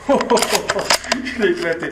Je l'ai éclaté.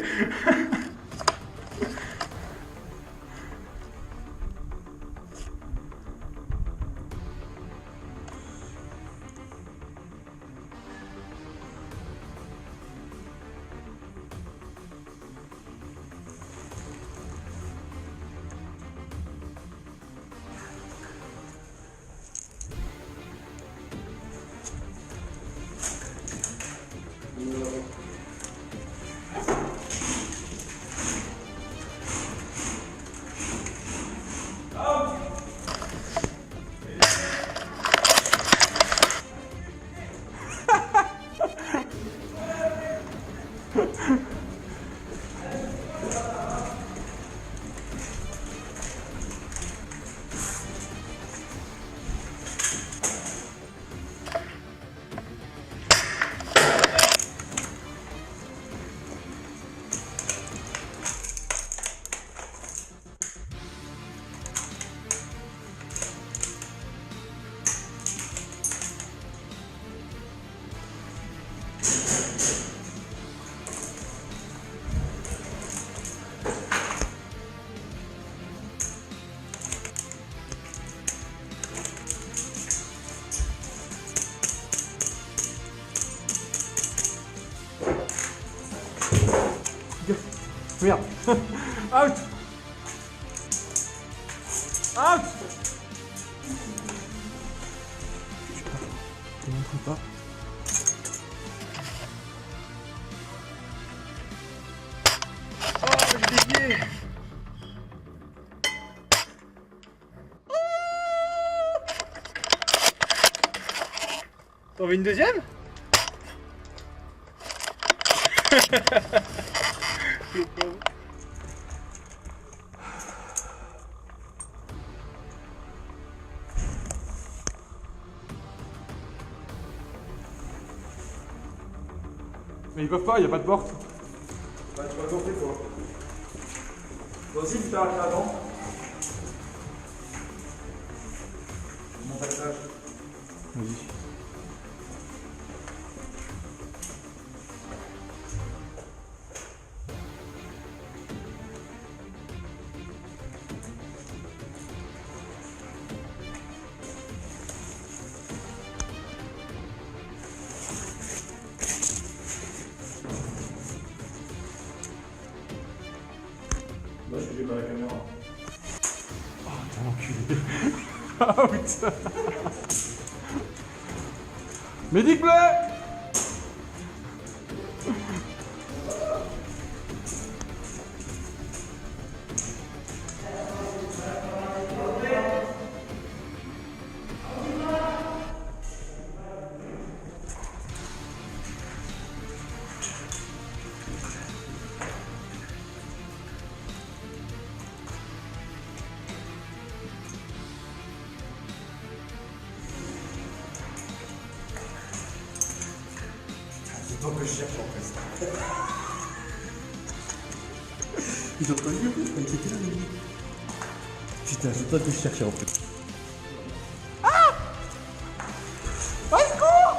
Merde. Out. Out. Je te montre pas. Oh, j'ai dévié. T'en veux une deuxième? Mais ils peuvent pas, il n'y a pas de porte. Bah, tu vas tenter toi. Toi aussi, tu t'arrêtes là avant. Mon passage. Vas-y. Moi, je suis pas la caméra. Oh, t'es enculé. Out. Medic bleu. C'est toi que je cherche en fait. Ils ont pas vu, t'inquiète là, les gars. Putain, c'est toi que je cherchais en fait. Au secours.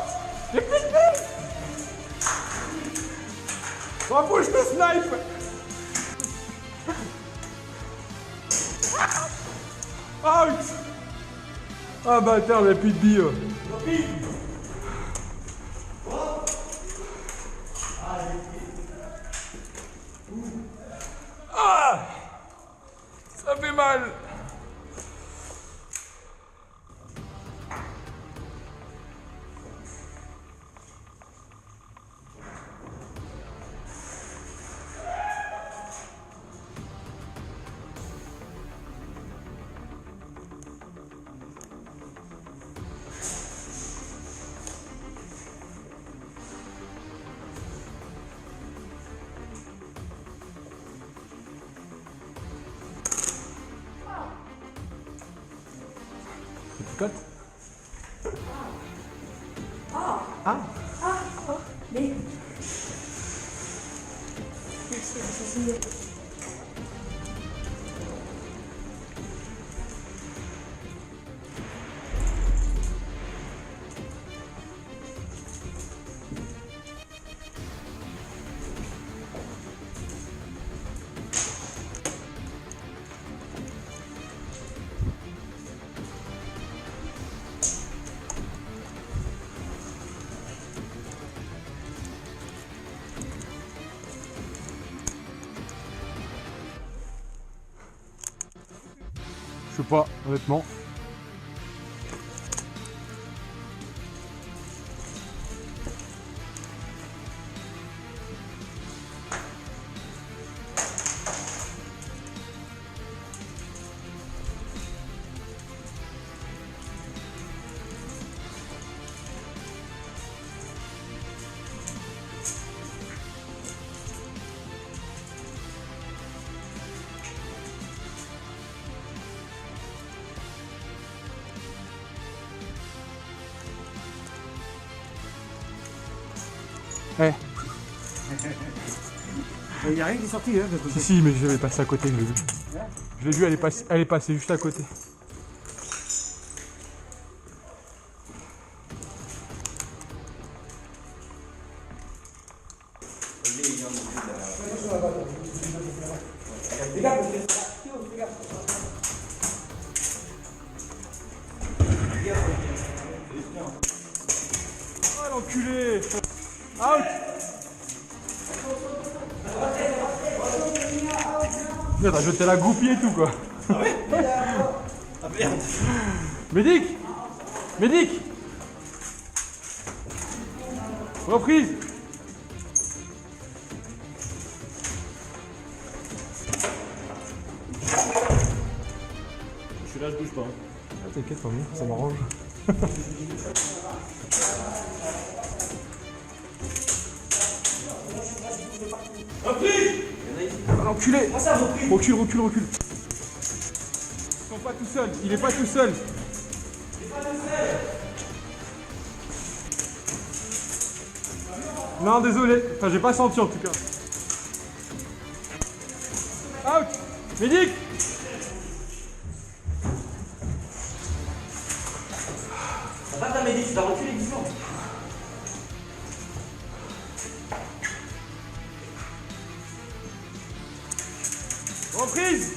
J'ai plus de billes. Oh, faut que je te snipe. Out. Ah bâtard, il n'y a plus de billes. Ah, ça fait mal. Tu cotes? Mais... Merci. sais pas, honnêtement. Eh, Il n'y a rien qui est sorti, hein, de ton côté. si, mais je vais passer à côté, je l'ai vu. Je l'ai vu, elle est passée juste à côté. Oh l'enculé! Out! Merde, t'as jeté la goupille et tout quoi. Ah merde. Médic! Médic! Reprise! Je suis là, je bouge pas. Ah, t'inquiète, tant mieux, ça m'arrange. Ah, l'enculé! Recule, recule, recule. Ils sont pas tout seuls, il est pas tout seul. Non, désolé. Enfin, j'ai pas senti en tout cas. Out! Médic! Ça va ta médic, t'as reculé vivant. Reprise!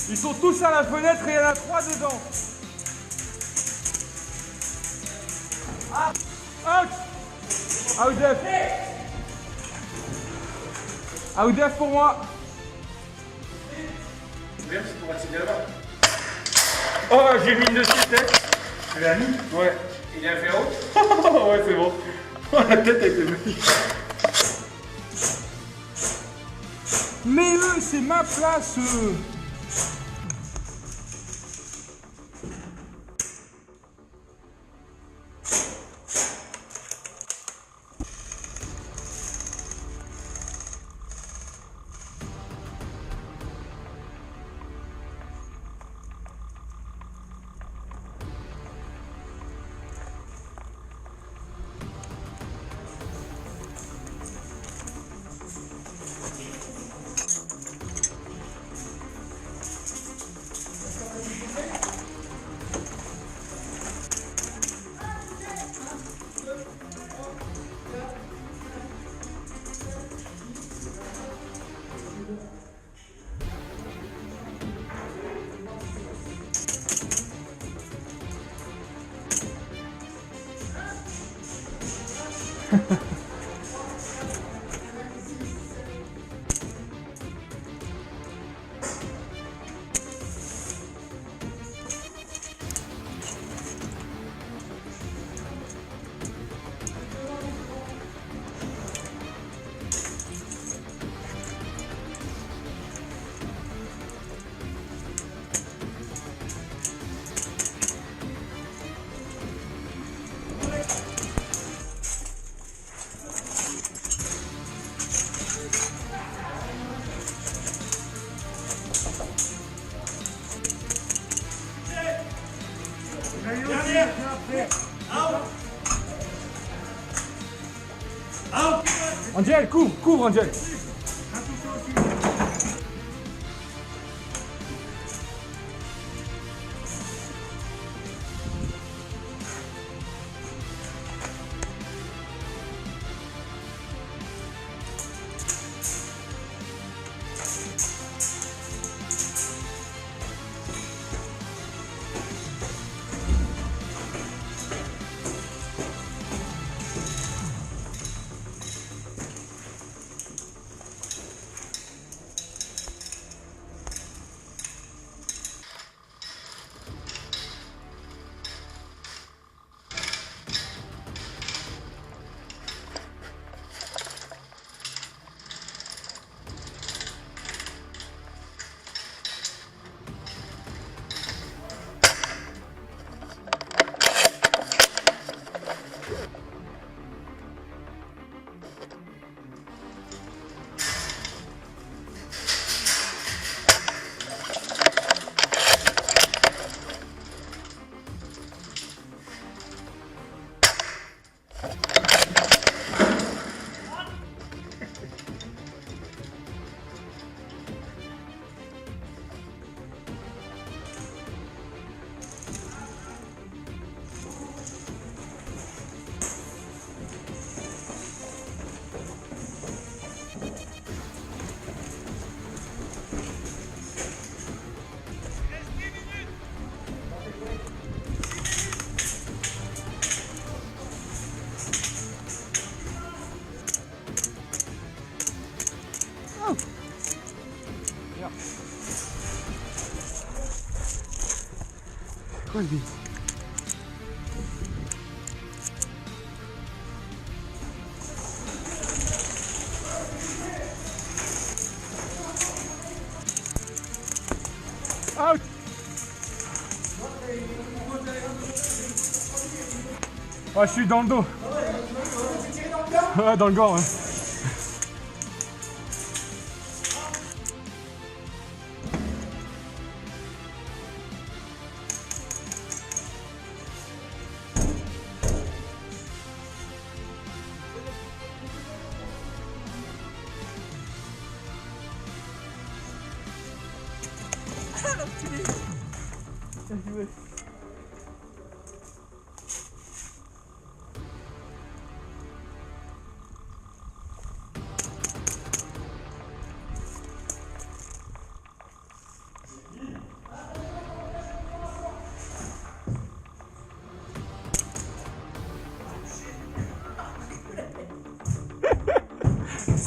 Ils sont tous à la fenêtre et il y en a 3 dedans. Out! Out def! Out def pour moi! Bien, c'est pour accéder là-bas. Oh, j'ai mis une de ses têtes. Tu l'as mis? Ouais. Il a fait haut? Ouais, c'est bon. La tête avec le mec. Mais eux, c'est ma place! Angel, couvre, couvre Angel. Quoi lui? Out! Ah, je suis dans le dos. Ouais, dans le gant, ouais.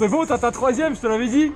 C'est bon, t'as ta troisième, je te l'avais dit.